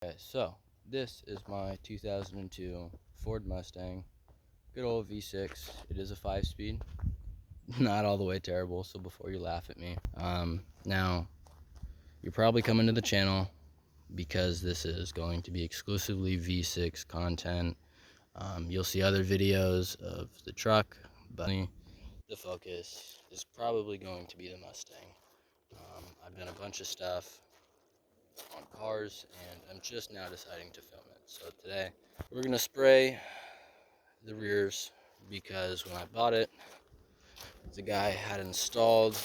Okay, so this is my 2002 Ford Mustang. Good old V6. It is a 5-speed. Not all the way terrible, so before you laugh at me. Now, you're probably coming to the channel because this is going to be exclusively V6 content. You'll see other videos of the truck, but the focus is probably going to be the Mustang. I've done a bunch of stuff on cars, and I'm just now deciding to film it. So today, we're going to spray the rears because when I bought it, the guy had installed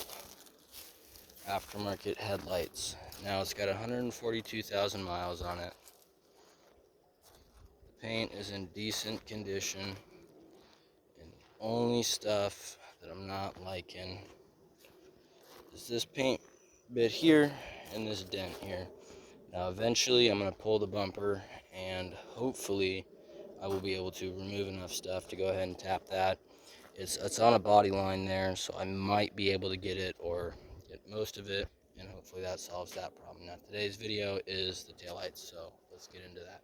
aftermarket headlights. Now it's got 142,000 miles on it. The paint is in decent condition, and the only stuff that I'm not liking is this paint bit here and this dent here. Now eventually I'm going to pull the bumper, and hopefully I will be able to remove enough stuff to go ahead and tap that. It's on a body line there, so I might be able to get it or get most of it, and hopefully that solves that problem. Now today's video is the taillights, so let's get into that.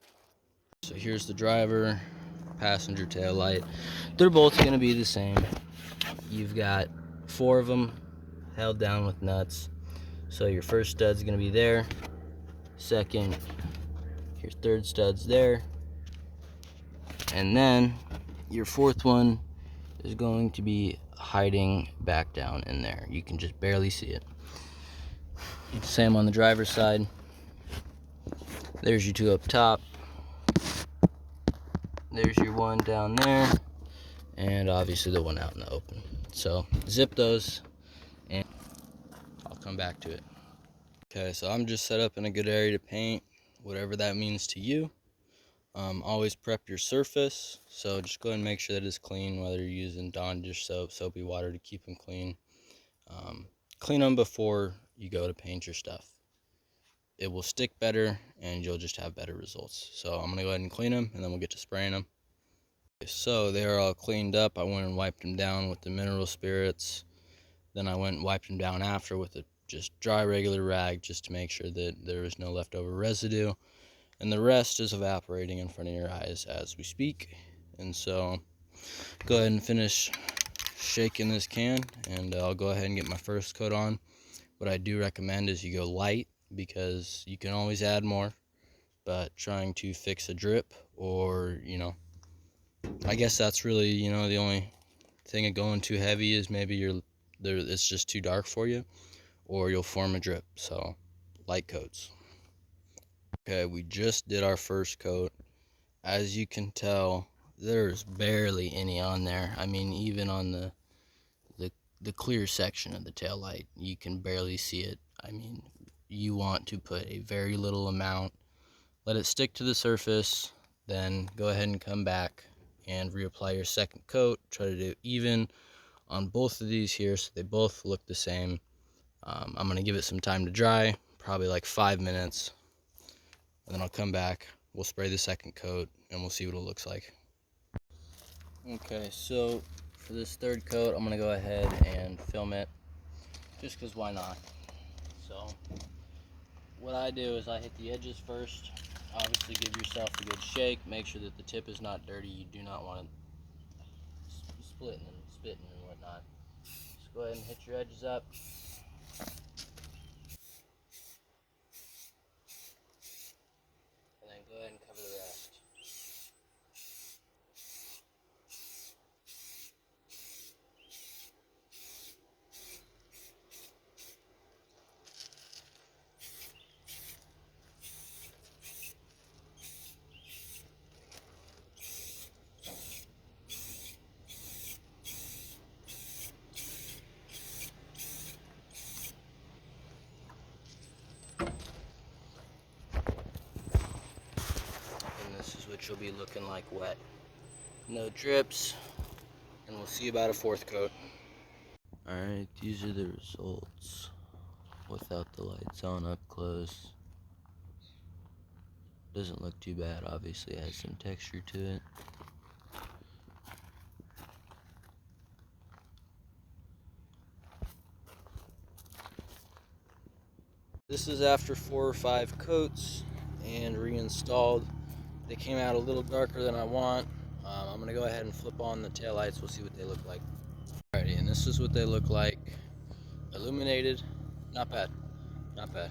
So here's the driver, passenger taillight. They're both going to be the same. You've got 4 of them held down with nuts. So your first stud's going to be there, second, your third stud's there, and then your fourth one is going to be hiding back down in there. You can just barely see it. Same on the driver's side. There's your 2 up top. There's your 1 down there, and obviously the one out in the open. So zip those, and I'll come back to it. Okay, so I'm just set up in a good area to paint, whatever that means to you. Always prep your surface, so just go ahead and make sure that it's clean, whether you're using Dawn dish soap, soapy water to keep them clean. Clean them before you go to paint your stuff. It will stick better, and you'll just have better results. So I'm going to go ahead and clean them, and then we'll get to spraying them. Okay, so they're all cleaned up. I went and wiped them down with the mineral spirits. Then I went and wiped them down after with a just dry regular rag, just to make sure that there is no leftover residue. And the rest is evaporating in front of your eyes as we speak. And so go ahead and finish shaking this can, and I'll go ahead and get my first coat on. What I do recommend is you go light, because you can always add more, but trying to fix a drip, or I guess that's really the only thing of going too heavy is maybe it's just too dark for you, or you'll form a drip. So light coats. Okay, we just did our first coat. As you can tell, there's barely any on there. I mean, even on the clear section of the tail light, you can barely see it. I mean, you want to put a very little amount, let it stick to the surface, then go ahead and come back and reapply your second coat. Try to do even on both of these here so they both look the same. I'm going to give it some time to dry, probably like 5 minutes, and then I'll come back, we'll spray the second coat, and we'll see what it looks like. Okay, so for this third coat, I'm going to go ahead and film it, just because why not? So what I do is I hit the edges first. Obviously give yourself a good shake, make sure that the tip is not dirty. You do not want it splitting and spitting and whatnot. Just go ahead and hit your edges up. And then go ahead and cover the rest. And this is what you'll be looking like wet. No drips, and we'll see about a fourth coat. Alright, these are the results without the lights on up close. Doesn't look too bad, obviously it has some texture to it. This is after 4 or 5 coats, and reinstalled. They came out a little darker than I want. I'm gonna go ahead and flip on the taillights. We'll see what they look like. Alrighty, and this is what they look like. Illuminated, not bad, not bad.